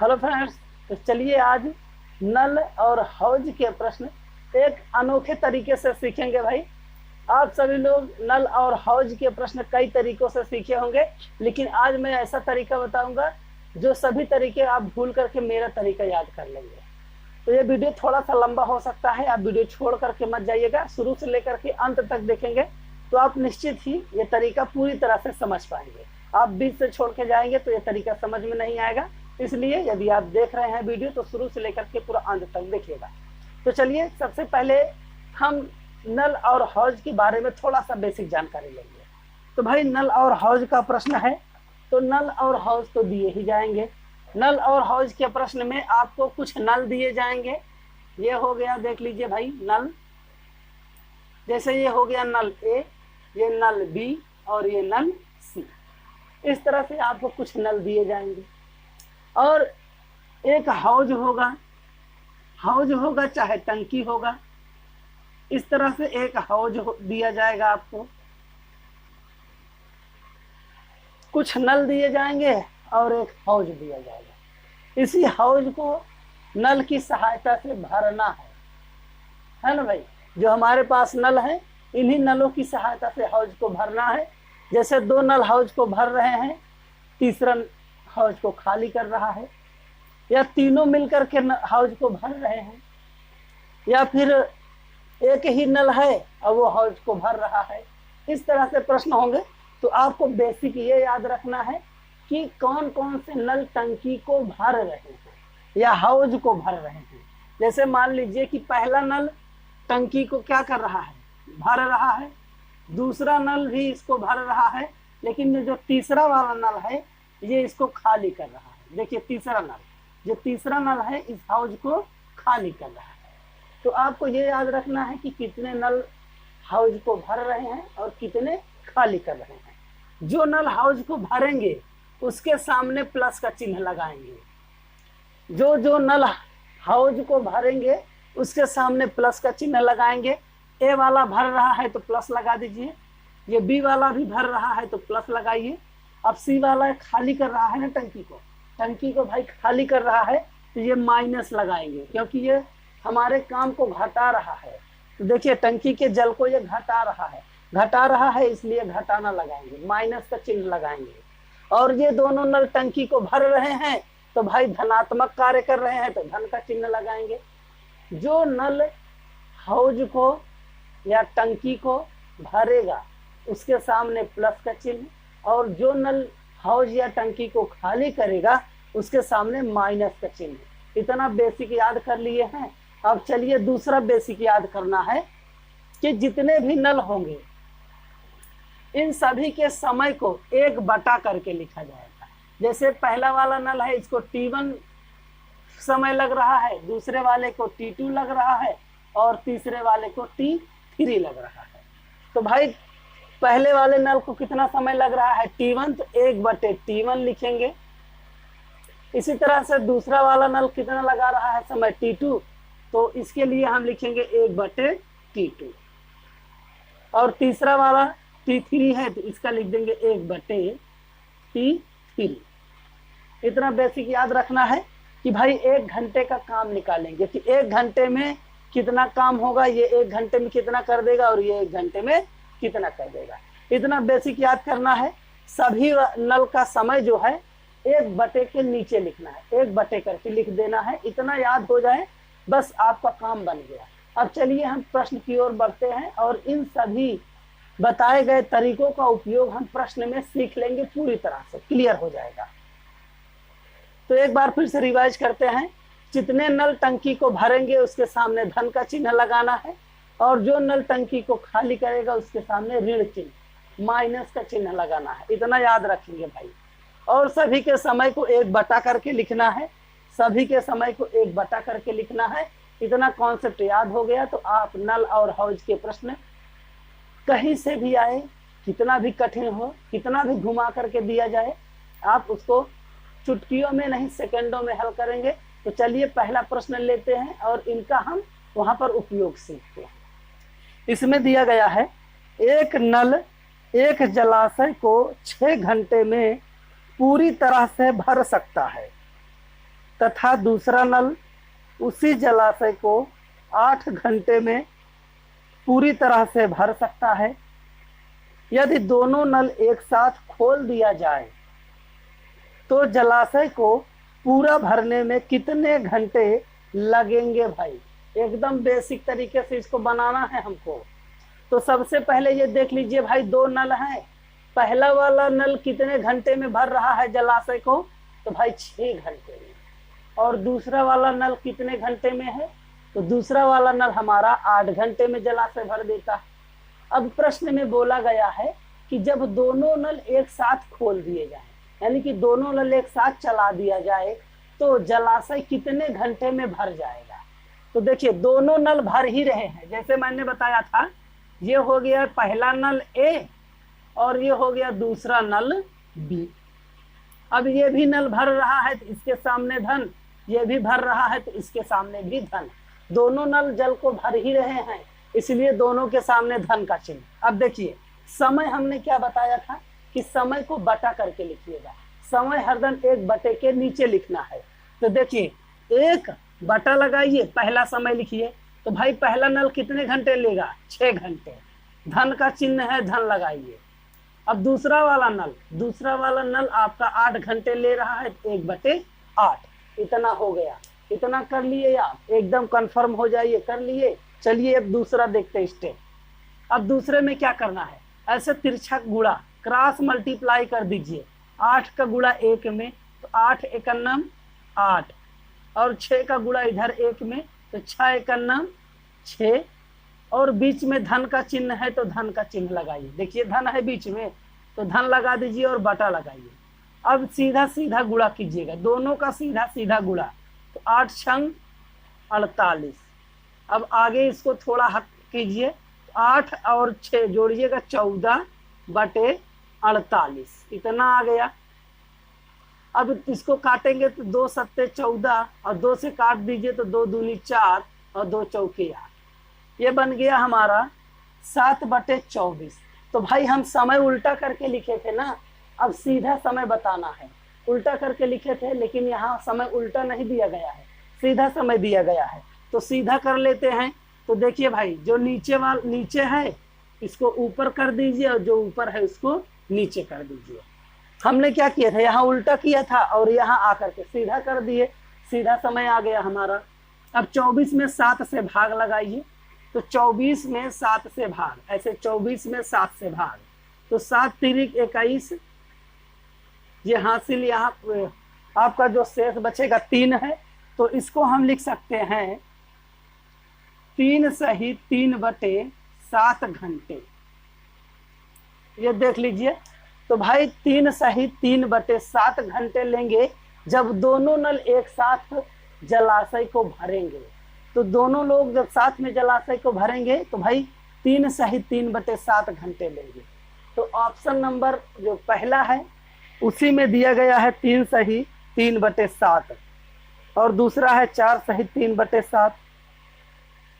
Hello friends, तो चलिए आज नल और हौज के प्रश्न एक अनोखे तरीके से सीखेंगे भाई। आप सभी लोग नल और हौज के प्रश्न कई तरीकों से सीखे होंगे, लेकिन आज मैं ऐसा तरीका बताऊंगा जो सभी तरीके आप भूल करके मेरा तरीका याद कर लेंगे। तो ये वीडियो थोड़ा सा लंबा हो सकता है, आप वीडियो छोड़ करके मत जाइएगा, शुरू से लेकर के अंत तक देखेंगे तो आप निश्चित ही ये तरीका पूरी तरह से समझ पाएंगे। आप बीच से छोड़ के जाएंगे तो ये तरीका समझ में नहीं आएगा, इसलिए यदि आप देख रहे हैं वीडियो तो शुरू से लेकर के पूरा अंत तक देखिएगा। तो चलिए सबसे पहले हम नल और हौज के बारे में थोड़ा सा बेसिक जानकारी लेंगे। तो भाई नल और हौज का प्रश्न है, तो नल और हौज तो दिए ही जाएंगे। नल और हौज के प्रश्न में आपको कुछ नल दिए जाएंगे। ये हो गया, देख लीजिए भाई नल, जैसे ये हो गया नल ए, ये नल बी और ये नल सी। इस तरह से आपको कुछ नल दिए जाएंगे और एक हौज होगा। हौज होगा चाहे टंकी होगा, इस तरह से एक हौज दिया जाएगा आपको। कुछ नल दिए जाएंगे और एक हौज दिया जाएगा। इसी हौज को नल की सहायता से भरना है ना भाई। जो हमारे पास नल है, इन्हीं नलों की सहायता से हौज को भरना है। जैसे दो नल हौज को भर रहे हैं, तीसरा हौज को खाली कर रहा है, या तीनों मिलकर के हौज को भर रहे हैं, या फिर एक ही नल है और वो हौज को भर रहा है। इस तरह से प्रश्न होंगे। तो आपको बेसिक ये याद रखना है कि कौन कौन से नल टंकी को भर रहे हैं या हौज को भर रहे हैं। जैसे मान लीजिए कि पहला नल टंकी को क्या कर रहा है, भर रहा है। दूसरा नल भी इसको भर रहा है, लेकिन जो तीसरा वाला नल है ये इसको खाली कर रहा है। देखिए तीसरा नल, जो तीसरा नल है इस हौज को खाली कर रहा है। तो आपको ये याद रखना है कि कितने नल हौज को भर रहे हैं और कितने खाली कर रहे हैं। जो नल हौज को भरेंगे उसके सामने प्लस का चिन्ह लगाएंगे। जो नल हौज को भरेंगे उसके सामने प्लस का चिन्ह लगाएंगे। ए वाला भर रहा है तो प्लस लगा दीजिए, ये बी वाला भी भर रहा है तो प्लस लगाइए। अब सी वाला खाली कर रहा है ना टंकी को भाई खाली कर रहा है तो ये माइनस लगाएंगे, क्योंकि ये हमारे काम को घटा रहा है। तो देखिए टंकी के जल को ये घटा रहा है, इसलिए घटाना लगाएंगे, माइनस का चिन्ह लगाएंगे। और ये दोनों नल टंकी को भर रहे हैं तो भाई धनात्मक कार्य कर रहे हैं तो धन का चिन्ह लगाएंगे। जो नल हौज को या टंकी को भरेगा उसके सामने प्लस का चिन्ह, और जो नल हौज या टंकी को खाली करेगा उसके सामने माइनस का चिन्ह। इतना बेसिक याद कर लिए हैं। अब चलिए दूसरा बेसिक याद करना है कि जितने भी नल होंगे इन सभी के समय को एक बटा करके लिखा जाएगा। जैसे पहला वाला नल है, इसको T1 समय लग रहा है, दूसरे वाले को T2 लग रहा है और तीसरे वाले को T3 लग रहा है। तो भाई पहले वाले नल को कितना समय लग रहा है T1, तो 1/T1 लिखेंगे। इसी तरह से दूसरा वाला नल कितना लगा रहा है समय T2, तो इसके लिए हम लिखेंगे 1/T2। और तीसरा वाला T3 है तो इसका लिख देंगे 1/T3। इतना बेसिक याद रखना है कि भाई 1 घंटे का काम निकालेंगे कि 1 घंटे में कितना काम होगा, ये 1 घंटे में कितना कर देगा और ये 1 घंटे में कितना कर देगा। इतना बेसिक याद करना है। सभी नल का समय जो है 1/, के नीचे लिखना है, 1/, करके लिख देना है। इतना याद हो जाए बस आपका काम बन गया। अब चलिए हम प्रश्न की ओर बढ़ते हैं और इन सभी बताए गए तरीकों का उपयोग हम प्रश्न में सीख लेंगे, पूरी तरह से क्लियर हो जाएगा। तो एक बार फिर से रिवाइज करते हैं। जितने नल टंकी को भरेंगे उसके सामने धन का चिन्ह लगाना है, और जो नल टंकी को खाली करेगा उसके सामने ऋण चिन्ह, माइनस का चिन्ह लगाना है। इतना याद रखेंगे भाई। और सभी के समय को 1/, करके लिखना है, सभी के समय को 1/, करके लिखना है। इतना कॉन्सेप्ट याद हो गया तो आप नल और हौज के प्रश्न कहीं से भी आए, कितना भी कठिन हो, कितना भी घुमा करके दिया जाए, आप उसको चुटकियों में नहीं सेकंडों में हल करेंगे। तो चलिए पहला प्रश्न लेते हैं और इनका हम वहां पर उपयोग सीखते हैं। इसमें दिया गया है, एक नल एक जलाशय को 6 घंटे में पूरी तरह से भर सकता है। तथा दूसरा नल उसी जलाशय को 8 घंटे में पूरी तरह से भर सकता है। यदि दोनों नल एक साथ खोल दिया जाए तो जलाशय को पूरा भरने में कितने घंटे लगेंगे भाई? एकदम बेसिक तरीके से इसको बनाना है हमको। तो सबसे पहले ये देख लीजिए भाई, दो नल हैं। पहला वाला नल कितने घंटे में भर रहा है जलाशय को? तो भाई 6 घंटे में। और दूसरा वाला नल कितने घंटे में है? तो दूसरा वाला नल हमारा 8 घंटे में जलाशय भर देता है। अब प्रश्न में बोला गया है कि जब दोनों नल एक साथ खोल दिए जाए, यानी कि दोनों नल एक साथ चला दिया जाए, तो जलाशय कितने घंटे में भर जाएगा? तो देखिए दोनों नल भर ही रहे हैं। जैसे मैंने बताया था, ये हो गया पहला नल ए और ये हो गया दूसरा नल बी। अब ये भी नल भर रहा है तो इसके सामने धन, ये भी भर रहा है तो इसके सामने भी धन। दोनों नल जल को भर ही रहे हैं, इसलिए दोनों के सामने धन का चिन्ह। अब देखिए समय हमने क्या बताया था कि समय को बटा करके लिखिएगा। समय हरदम 1 के नीचे लिखना है। तो देखिए 1 बटा लगाइए, पहला समय लिखिए। तो भाई पहला नल कितने घंटे लेगा? 6 घंटे। धन का चिन्ह है, धन लगाइए। अब दूसरा वाला नल आपका 8 घंटे ले रहा है, 1/8। इतना हो गया। इतना कर लिए आप, एकदम कंफर्म हो जाइए, कर लिए। चलिए अब दूसरा देखते स्टेप। अब दूसरे में क्या करना है? ऐसे तिरछा गुणा, क्रॉस मल्टीप्लाई कर दीजिए। 8 का गुणा 1 में तो 8 एकन्नम 8, और 6 का गुणा इधर 1 में तो 6 एकन्नम 6, और बीच में धन का चिन्ह है तो धन का चिन्ह लगाइए। देखिए धन है बीच में तो धन लगा दीजिए और बटा लगाइए। अब सीधा सीधा गुणा कीजिएगा, दोनों का सीधा सीधा गुणा। तो 8 छंग 48। अब आगे इसको थोड़ा हट कीजिए, 8 और 6 जोड़िएगा 14/48। इतना आ गया। अब इसको काटेंगे तो 2 सत्ते 14 और 2 से काट दीजिए तो 2 दूनी 4 और 2 चौके 8। ये बन गया हमारा 7/24। तो भाई हम समय उल्टा करके लिखे थे ना, अब सीधा समय बताना है। उल्टा करके लिखे थे लेकिन यहाँ समय उल्टा नहीं दिया गया है, सीधा समय दिया गया है। तो सीधा कर लेते हैं। तो देखिए भाई जो नीचे है इसको ऊपर कर दीजिए और जो ऊपर है उसको नीचे कर दीजिए। हमने क्या किया था, यहाँ उल्टा किया था और यहाँ आकर के सीधा कर दिए, सीधा समय आ गया हमारा। अब 24 में 7 से भाग लगाइए। तो 24 में 7 से भाग, ऐसे 24 में 7 से भाग, तो 7 तिरिक 21। ये हासिल यहाँ आपका जो शेष बचेगा 3 है, तो इसको हम लिख सकते हैं 3 सही 3/7 घंटे। ये देख लीजिए। तो भाई 3 सही 3/7 घंटे लेंगे जब दोनों नल एक साथ जलाशय को भरेंगे। तो दोनों लोग जब साथ में जलाशय को भरेंगे तो भाई 3 सही 3/7 घंटे लेंगे। तो ऑप्शन नंबर जो पहला है उसी में दिया गया है 3 सही 3/7, और दूसरा है 4 सही 3/7,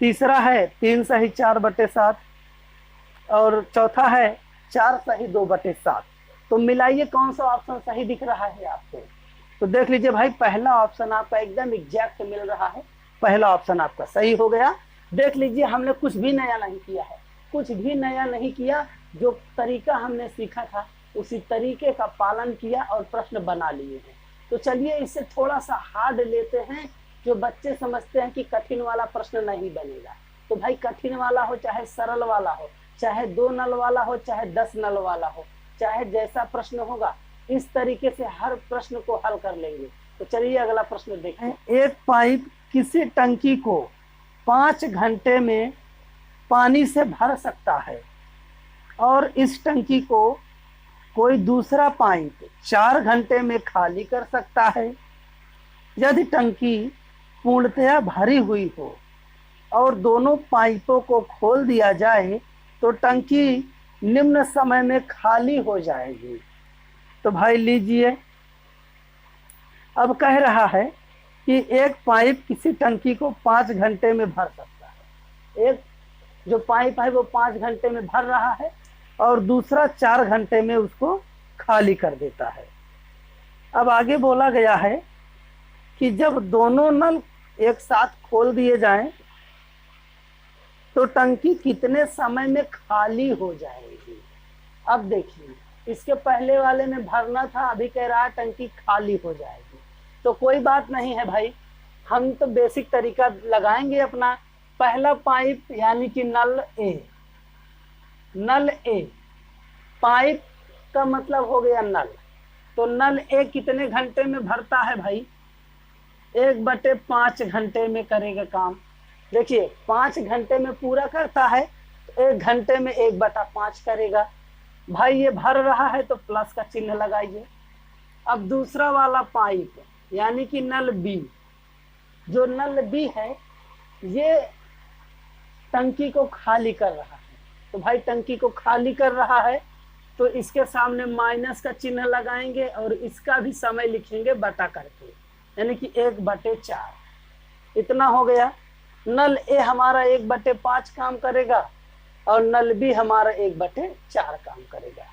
तीसरा है 3 सही 4/7, और चौथा है 4 सही 2/7। तो मिलाइए कौन सा ऑप्शन सही दिख रहा है आपको। तो देख लीजिए भाई पहला ऑप्शन आपका एकदम एग्जैक्ट मिल रहा है, पहला ऑप्शन आपका सही हो गया। देख लीजिए हमने कुछ भी नया नहीं किया है, कुछ भी नया नहीं किया। जो तरीका हमने सीखा था उसी तरीके का पालन किया और प्रश्न बना लिए हैं। तो चलिए इससे थोड़ा सा हार्ड लेते हैं, जो बच्चे समझते हैं कि कठिन वाला प्रश्न नहीं बनेगा। तो भाई कठिन वाला हो चाहे सरल वाला हो, चाहे 2 नल वाला हो चाहे 10 नल वाला हो, चाहे जैसा प्रश्न होगा इस तरीके से हर प्रश्न को हल कर लेंगे। तो चलिए अगला प्रश्न देखें। एक पाइप किसी टंकी को 5 घंटे में पानी से भर सकता है और इस टंकी को कोई दूसरा पाइप 4 घंटे में खाली कर सकता है। यदि टंकी पूर्णतया भरी हुई हो और दोनों पाइपों को खोल दिया जाए तो टंकी निम्न समय में खाली हो जाएगी। तो भाई लीजिए, अब कह रहा है कि एक पाइप किसी टंकी को 5 घंटे में भर सकता है। एक जो पाइप है वो 5 घंटे में भर रहा है और दूसरा 4 घंटे में उसको खाली कर देता है। अब आगे बोला गया है कि जब दोनों नल एक साथ खोल दिए जाएं तो टंकी कितने समय में खाली हो जाएगी। अब देखिए, इसके पहले वाले में भरना था, अभी कह रहा है टंकी खाली हो जाएगी। तो कोई बात नहीं है भाई, हम तो बेसिक तरीका लगाएंगे अपना। पहला पाइप यानी कि नल ए, नल ए, पाइप का मतलब हो गया नल। तो नल ए कितने घंटे में भरता है भाई, 1/5 घंटे में करेगा काम। देखिए 5 घंटे में पूरा करता है तो 1 घंटे में 1/5 करेगा। भाई ये भर रहा है तो प्लस का चिन्ह लगाइए। अब दूसरा वाला पाइप यानी कि नल बी, जो नल बी है ये टंकी को खाली कर रहा है। तो भाई टंकी को खाली कर रहा है तो इसके सामने माइनस का चिन्ह लगाएंगे और इसका भी समय लिखेंगे बटा करके, यानी कि 1/4 इतना हो गया। नल ए हमारा 1/5 काम करेगा और नल बी हमारा 1/4 काम करेगा।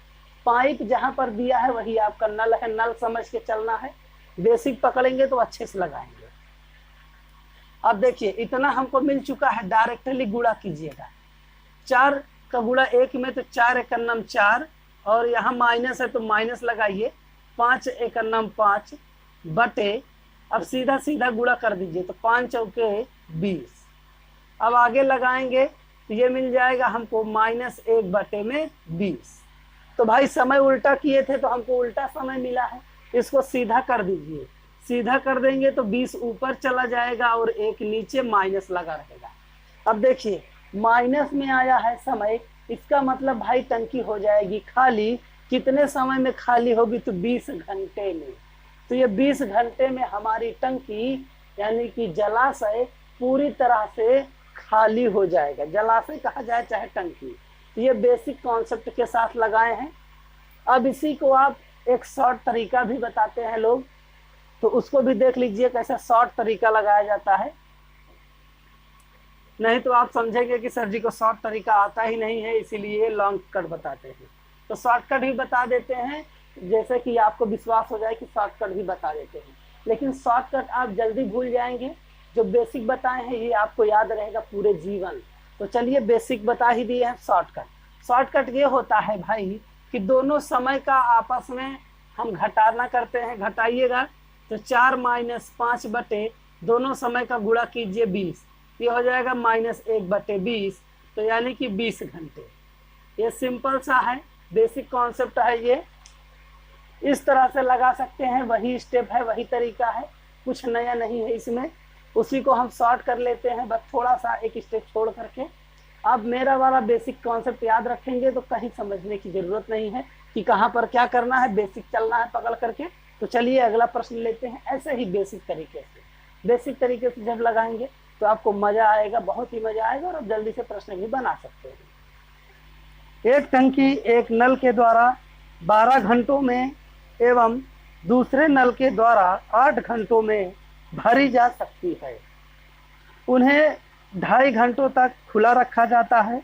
पाइप जहां पर दिया है वही आपका नल है, नल समझ के चलना है। बेसिक पकड़ेंगे तो अच्छे से लगाएंगे। अब देखिए इतना हमको मिल चुका है, डायरेक्टली गुणा कीजिएगा। 4 का गुणा 1 में तो 4 एकन्नम 4 और यहाँ माइनस है तो माइनस लगाइए, 5 एकन्नम 5 बटे, अब सीधा सीधा गुणा कर दीजिए तो 5 चौके 20। अब आगे लगाएंगे तो ये मिल जाएगा हमको -1/20। तो भाई समय उल्टा किए थे तो हमको उल्टा समय मिला है, इसको सीधा कर दीजिए। सीधा कर देंगे तो 20 ऊपर चला जाएगा और 1 नीचे माइनस लगा रहेगा। अब देखिए माइनस में आया है समय, इसका मतलब भाई टंकी हो जाएगी खाली। कितने समय में खाली होगी, तो 20 घंटे में। तो ये 20 घंटे में हमारी टंकी यानी कि जलाशय पूरी तरह से खाली हो जाएगा। जलाशय कहा जाए चाहे टंकी। तो ये बेसिक कॉन्सेप्ट के साथ लगाए हैं। अब इसी को आप एक शॉर्ट तरीका भी बताते हैं लोग, तो उसको भी देख लीजिए कैसा शॉर्ट तरीका लगाया जाता है। नहीं तो आप समझेंगे कि सर जी को शॉर्ट तरीका आता ही नहीं है इसीलिए लॉन्ग कट बताते हैं। तो शॉर्टकट भी बता देते हैं, जैसे कि आपको विश्वास हो जाए कि शॉर्टकट भी बता देते हैं। लेकिन शॉर्टकट आप जल्दी भूल जाएंगे, जो बेसिक बताए हैं ये आपको याद रहेगा पूरे जीवन। तो चलिए बेसिक बता ही दिए हैं। शॉर्टकट ये होता है भाई कि दोनों समय का आपस में हम घटाना करते हैं। घटाइएगा तो 4 - 5 बटे दोनों समय का गुणा कीजिए 20, ये हो जाएगा -1/20, तो यानी कि 20 घंटे। ये सिंपल सा है, बेसिक कॉन्सेप्ट है ये। इस तरह से लगा सकते हैं, वही स्टेप है, वही तरीका है, कुछ नया नहीं है इसमें। उसी को हम शॉर्ट कर लेते हैं, बस थोड़ा सा एक स्टेप छोड़ करके। अब मेरा वाला बेसिक कॉन्सेप्ट याद रखेंगे तो कहीं समझने की जरूरत नहीं है कि कहाँ पर क्या करना है, बेसिक चलना है पकड़ करके। तो चलिए अगला प्रश्न लेते हैं। ऐसे ही बेसिक तरीके से जब लगाएंगे तो आपको मजा आएगा, बहुत ही मजा आएगा और आप जल्दी से प्रश्न भी बना सकते हैं। एक टंकी एक नल के द्वारा 12 घंटों में एवं दूसरे नल के द्वारा 8 घंटों में भरी जा सकती है। उन्हें 2.5 घंटों तक खुला रखा जाता है।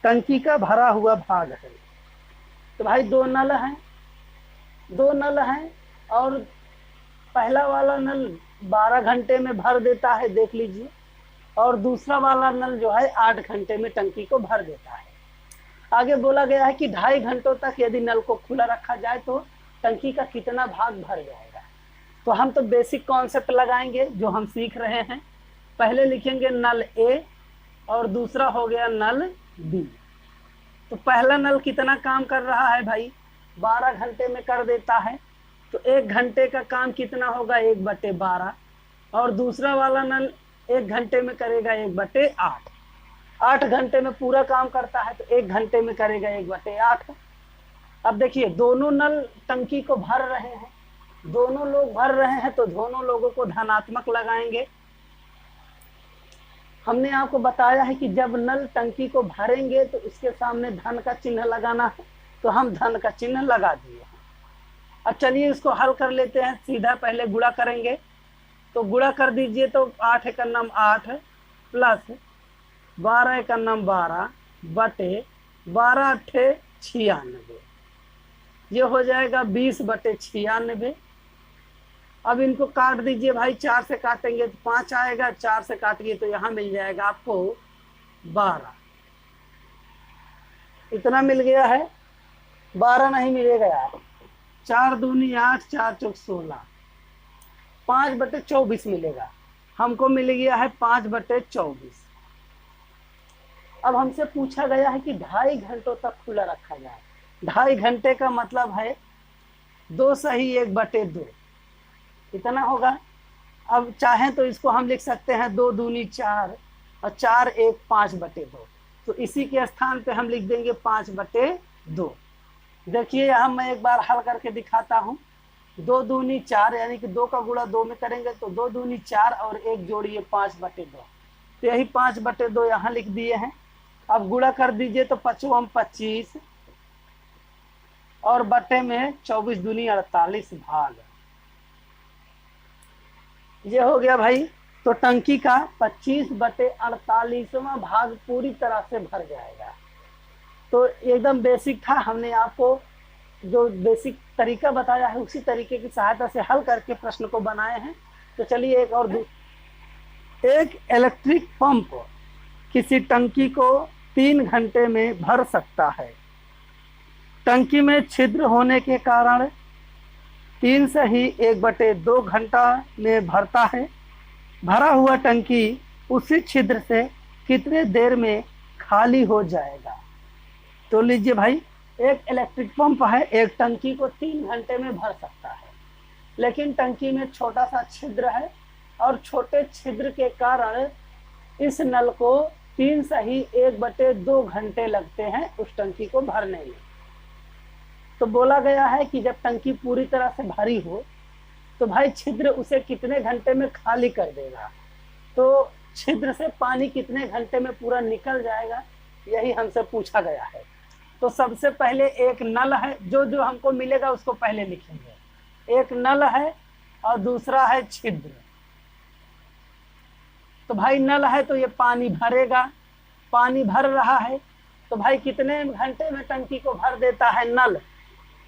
टंकी का भरा हुआ भाग है। तो भाई दो नल हैं और पहला वाला नल 12 घंटे में भर देता है, देख लीजिए, और दूसरा वाला नल जो है 8 घंटे में टंकी को भर देता है। आगे बोला गया है कि 2.5 घंटों तक यदि नल को खुला रखा जाए तो टंकी का कितना भाग भर जाएगा। तो हम तो बेसिक कॉन्सेप्ट लगाएंगे जो हम सीख रहे हैं। पहले लिखेंगे नल ए और दूसरा हो गया नल बी। तो पहला नल कितना काम कर रहा है भाई, 12 घंटे में कर देता है। तो 1 घंटे का काम कितना होगा, 1/12, और दूसरा वाला नल 1 घंटे में करेगा 1/8। 8 घंटे में पूरा काम करता है तो 1 घंटे में करेगा 1/8। अब देखिए दोनों नल टंकी को भर रहे हैं, दोनों लोग भर रहे हैं तो दोनों लोगों को धनात्मक लगाएंगे। हमने आपको बताया है कि जब नल टंकी को भरेंगे तो इसके सामने धन का चिन्ह लगाना है, तो हम धन का चिन्ह लगा दिए हैं। अब चलिए इसको हल कर लेते हैं। सीधा पहले गुणा करेंगे तो गुणा कर दीजिए तो 8 एकन्नम 8 प्लस 12 एकन्नम 12 बटे 12 अट्ठे 96, ये हो जाएगा 20/96। अब इनको काट दीजिए भाई, 4 से काटेंगे तो 5 आएगा, 4 से काटिए तो यहाँ मिल जाएगा आपको 12। इतना मिल गया है, 12 नहीं मिलेगा यार, 4 दूनी 8, 4 चौक 16, 5/24 मिलेगा। हमको मिल गया है 5/24। अब हमसे पूछा गया है कि 2.5 घंटों तक खुला रखा जाए। 2.5 घंटे का मतलब है 2 सही 1/2, इतना होगा। अब चाहें तो इसको हम लिख सकते हैं 2 दूनी 4 और 4 1 5/2, तो इसी के स्थान पे हम लिख देंगे 5/2। देखिए यहाँ मैं एक बार हल करके दिखाता हूँ। 2 दूनी 4 यानी कि 2 का गुणा 2 में करेंगे तो 2 दूनी 4 और 1 जोड़िए 5/2, तो यही 5/2 यहाँ लिख दिए हैं। अब गुणा कर दीजिए तो 5 25 और बटे में 24 दूनी 48 भाग, ये हो गया भाई। तो टंकी का 25/48वां भाग पूरी तरह से भर जाएगा। तो एकदम बेसिक था, हमने आपको जो बेसिक तरीका बताया है उसी तरीके की सहायता से हल करके प्रश्न को बनाए हैं। तो चलिए एक और एक इलेक्ट्रिक पंप किसी टंकी को 3 घंटे में भर सकता है। टंकी में छिद्र होने के कारण 3 से ही 1/2 घंटा में भरता है। भरा हुआ टंकी उसी छिद्र से कितने देर में खाली हो जाएगा। तो लीजिए भाई, एक इलेक्ट्रिक पंप है, एक टंकी को 3 घंटे में भर सकता है, लेकिन टंकी में छोटा सा छिद्र है और छोटे छिद्र के कारण इस नल को 3 से ही 1/2 घंटे लगते हैं उस टंकी को भरने में। तो बोला गया है कि जब टंकी पूरी तरह से भरी हो तो भाई छिद्र उसे कितने घंटे में खाली कर देगा, तो छिद्र से पानी कितने घंटे में पूरा निकल जाएगा, यही हमसे पूछा गया है। तो सबसे पहले एक नल है, जो हमको मिलेगा उसको पहले लिखेंगे। एक नल है और दूसरा है छिद्र। तो भाई नल है तो ये पानी भरेगा, पानी भर रहा है, तो भाई कितने घंटे में टंकी को भर देता है नल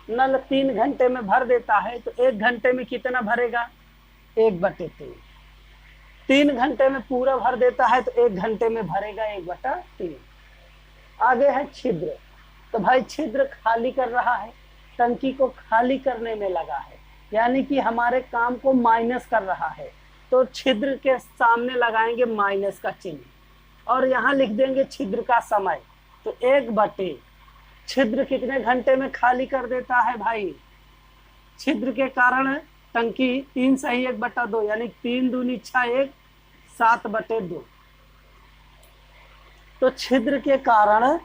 3 घंटे में भर देता है, तो 1 घंटे में कितना भरेगा 1/3। 3 घंटे में पूरा भर देता है तो 1 घंटे में भरेगा 1/3। आगे है छिद्र। तो भाई छिद्र खाली कर रहा है, टंकी को खाली करने में लगा है, यानी कि हमारे काम को माइनस कर रहा है। तो छिद्र के सामने लगाएंगे माइनस का चिन्ह और यहाँ लिख देंगे छिद्र का समय। तो 1/, छिद्र कितने घंटे में खाली कर देता है भाई, छिद्र के कारण टंकी 3 से ही 1/2 यानी 3 दूनी 6 1 7/2। तो छिद्र के कारण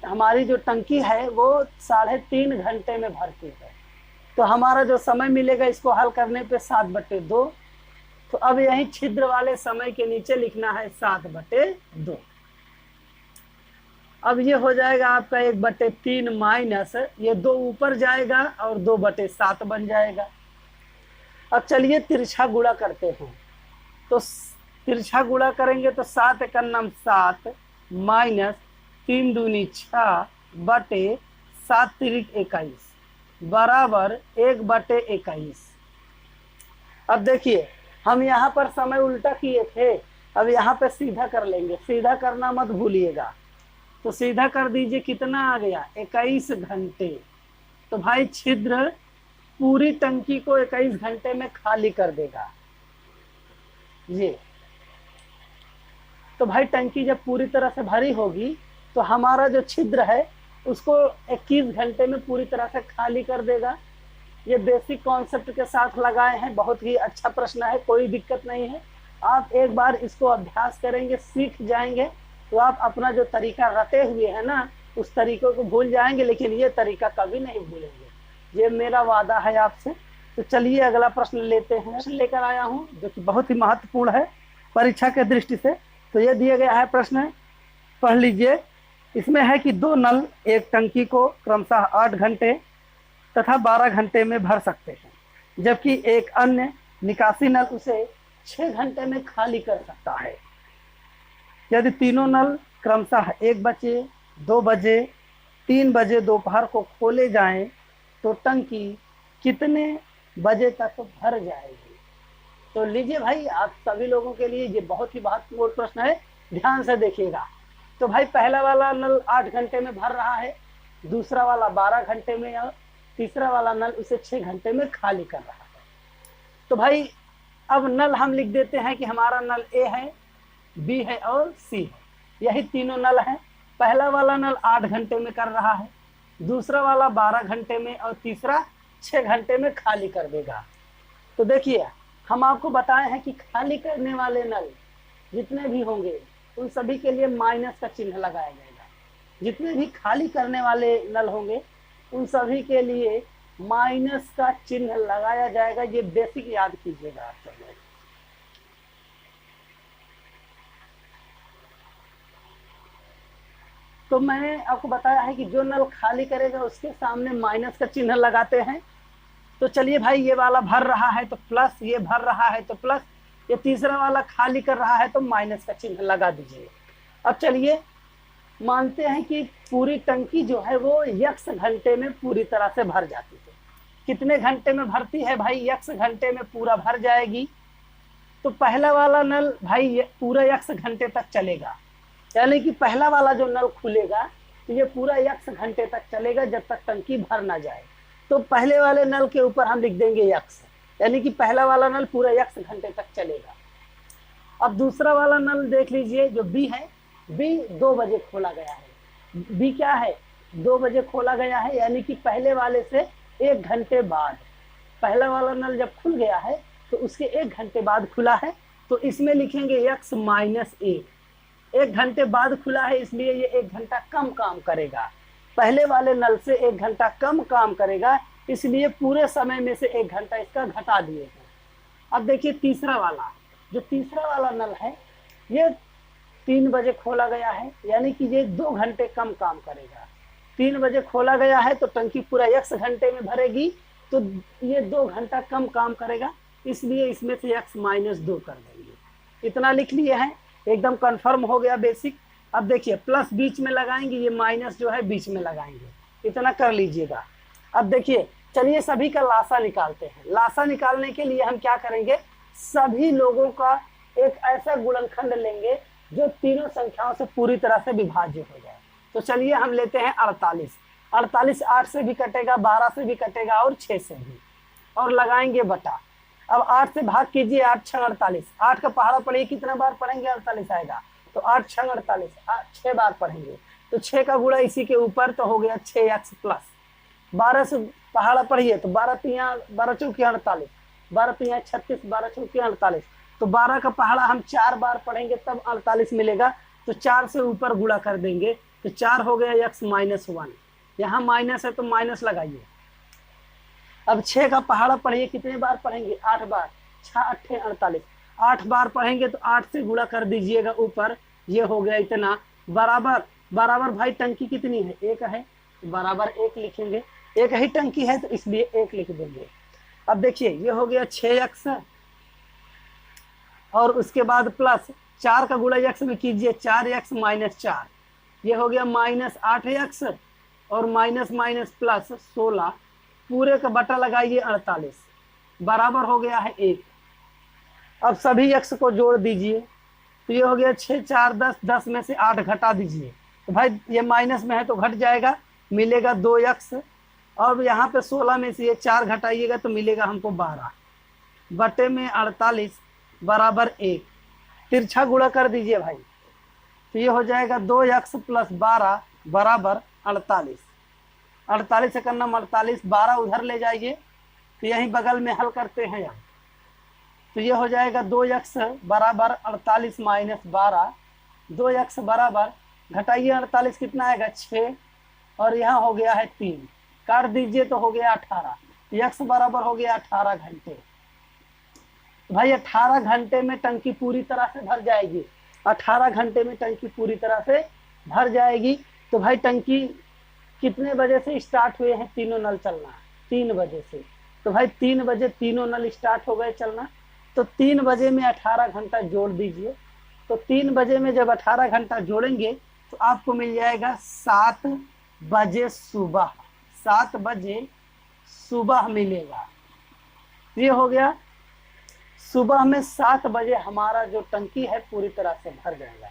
हमारी जो टंकी है वो 3.5 घंटे में भरती है। तो हमारा जो समय मिलेगा इसको हल करने पे 7/2। तो अब यही छिद्र वाले समय के नीचे लिखना है 7/2। अब ये हो जाएगा आपका 1/3 माइनस ये 2 ऊपर जाएगा और 2/7 बन जाएगा। अब चलिए तिरछा गुणा करते हैं। तो तिरछा गुणा करेंगे तो 7 × 9 7 माइनस 3 दूनी 6 बटे 7 तिरिक 21 बराबर 1/21। अब देखिए हम यहाँ पर समय उल्टा किए थे, अब यहाँ पे सीधा कर लेंगे, सीधा करना मत भूलिएगा। तो सीधा कर दीजिए, कितना आ गया 21 घंटे। तो भाई छिद्र पूरी टंकी को 21 घंटे में खाली कर देगा ये। तो भाई टंकी जब पूरी तरह से भरी होगी तो हमारा जो छिद्र है उसको 21 घंटे में पूरी तरह से खाली कर देगा। ये बेसिक कॉन्सेप्ट के साथ लगाए हैं, बहुत ही अच्छा प्रश्न है, कोई दिक्कत नहीं है। आप एक बार इसको अभ्यास करेंगे, सीख जाएंगे, तो आप अपना जो तरीका रटे हुए है ना उस तरीकों को भूल जाएंगे, लेकिन ये तरीका कभी नहीं भूलेंगे, ये मेरा वादा है आपसे। तो चलिए अगला प्रश्न लेते हैं। प्रश्न लेकर आया हूँ जो कि बहुत ही महत्वपूर्ण है परीक्षा के दृष्टि से। तो ये दिया गया है प्रश्न, पढ़ लीजिए। इसमें है कि 2 नल एक टंकी को क्रमशः 8 घंटे तथा 12 घंटे में भर सकते हैं, जबकि एक अन्य निकासी नल उसे 6 घंटे में खाली कर सकता है। यदि तीनों नल क्रमशः 1 बजे, 2 बजे, 3 बजे दोपहर को खोले जाएं तो टंकी कितने बजे तक भर जाएगी। तो लीजिए भाई, आप सभी लोगों के लिए ये बहुत ही महत्वपूर्ण प्रश्न है, ध्यान से देखिएगा। तो भाई पहला वाला नल 8 घंटे में भर रहा है, दूसरा वाला 12 घंटे में, और तीसरा वाला नल उसे 6 घंटे में खाली कर रहा है। तो भाई अब नल हम लिख देते हैं कि हमारा नल ए है, बी है और सी है, यही तीनों नल हैं। पहला वाला नल 8 घंटे में कर रहा है, दूसरा वाला 12 घंटे में, और तीसरा 6 घंटे में खाली कर देगा। तो देखिए, हम आपको बताए हैं कि खाली करने वाले नल जितने भी होंगे उन सभी के लिए माइनस का चिन्ह लगाया जाएगा। जितने भी खाली करने वाले नल होंगे उन सभी के लिए माइनस का चिन्ह लगाया जाएगा। ये बेसिक याद कीजिएगा आप सब लोग। तो मैंने आपको बताया है कि जो नल खाली करेगा उसके सामने माइनस का चिन्ह लगाते हैं। तो चलिए भाई, ये वाला भर रहा है तो प्लस, ये भर रहा है तो प्लस, ये तीसरा वाला खाली कर रहा है तो माइनस का चिन्ह लगा दीजिए। अब चलिए मानते हैं कि पूरी टंकी जो है वो x घंटे में पूरी तरह से भर जाती है। कितने घंटे में भरती है भाई? x घंटे में पूरा भर जाएगी। तो पहला वाला नल भाई पूरा x घंटे तक चलेगा, यानी कि पहला वाला जो नल खुलेगा तो ये पूरा x घंटे तक चलेगा जब तक टंकी भर ना जाए। तो पहले वाले नल के ऊपर हम लिख देंगे x, यानी कि पहला वाला नल पूरा x घंटे तक चलेगा। अब दूसरा वाला नल देख लीजिए, जो B है, B 2 बजे खोला गया है। B क्या है? 2 बजे खोला गया है, यानी कि पहले वाले से 1 घंटे बाद। पहला वाला नल जब खुल गया है तो उसके 1 घंटे बाद खुला है, तो इसमें लिखेंगे x - 1। 1 घंटे बाद खुला है इसलिए ये 1 घंटा कम काम करेगा। पहले वाले नल से 1 घंटा कम काम करेगा, इसलिए पूरे समय में से 1 घंटा इसका घटा दिएगा। अब देखिए तीसरा वाला, जो तीसरा वाला नल है ये 3 बजे खोला गया है, यानी कि ये 2 घंटे कम काम करेगा। 3 बजे खोला गया है तो टंकी पूरा x घंटे में भरेगी, तो ये 2 घंटा कम काम करेगा, इसलिए इसमें से x - 2 कर देंगे। इतना लिख लिए हैं, एकदम कंफर्म हो गया बेसिक। अब देखिए प्लस बीच में लगाएंगे, ये माइनस जो है बीच में लगाएंगे, इतना कर लीजिएगा। अब देखिए, चलिए सभी का लासा निकालते हैं। लासा निकालने के लिए हम क्या करेंगे, सभी लोगों का एक ऐसा गुणनखंड लेंगे जो तीनों संख्याओं से पूरी तरह से विभाज्य हो जाए। तो चलिए हम लेते हैं 48। 48 8 से भी कटेगा, 12 से भी कटेगा और 6 से भी, और लगाएंगे बटा। अब 8 से भाग कीजिए, 8 6 48। 8 का पहाड़ा पढ़िए, कितना बार पढ़ेंगे 48 आएगा, तो 8 6 48, 6 बार पढ़ेंगे। तो 6 का गुणा इसी के ऊपर, तो हो गया 6x प्लस 12 से पहाड़ा पढ़िए, तो 12 3 12 चौकी 48, 12 3 36, 12 चौकी 48। तो 12 का पहाड़ा हम 4 बार पढ़ेंगे तब 48 मिलेगा, तो 4 से ऊपर गुणा कर देंगे, तो 4 हो गया x - 1। यहाँ माइनस है तो माइनस लगाइए। अब 6 का पहाड़ा पढ़िए, कितने बार पढ़ेंगे? 8 बार, 6 8 48, 8 बार पढ़ेंगे तो 8 से गुणा कर दीजिएगा ऊपर, ये हो गया इतना। बराबर बराबर भाई टंकी कितनी है? 1 है, बराबर 1 लिखेंगे। 1 ही टंकी है तो इसलिए 1 लिख देंगे। अब देखिए ये हो गया 6x, और उसके बाद प्लस 4 का गुणा x में कीजिए, 4x - 4, ये हो गया -8x, और माइनस माइनस प्लस 16, पूरे का बटा लगाइए 48, बराबर हो गया है 1। अब सभी x को जोड़ दीजिए, तो ये हो गया 6 4 10, 10 में से 8 घटा दीजिए, तो भाई ये माइनस में है तो घट जाएगा, मिलेगा 2x। और यहाँ पे 16 में से ये 4 घटाइएगा तो मिलेगा हमको 12, बटे में 48 बराबर 1। तिरछा गुणा कर दीजिए भाई, तो ये हो जाएगा 2x प्लस 12 बराबर 48। 48 से करना 48, 12 उधर ले जाइए, तो यहीं बगल में हल करते हैं यहाँ, तो ये हो जाएगा 2x बराबर 48 - 12, 2x बराबर, घटाइए 48 कितना आएगा 6, और यहाँ हो गया है 3, काट दीजिए तो हो गया 18, x बराबर हो गया 18 घंटे। तो भाई 18 घंटे में टंकी पूरी तरह से भर जाएगी, 18 घंटे में टंकी पूरी तरह से भर जाएगी। तो भाई टंकी कितने बजे से स्टार्ट हुए हैं तीनों नल चलना? 3 बजे से। तो भाई 3 बजे तीनों नल स्टार्ट हो गए चलना, तो 3 बजे में 18 घंटा जोड़ दीजिए। तो 3 बजे में जब 18 घंटा जोड़ेंगे तो आपको मिल जाएगा 7 बजे सुबह, 7 बजे सुबह मिलेगा। ये हो गया। सुबह में 7 बजे हमारा जो टंकी है पूरी तरह से भर जाएगा।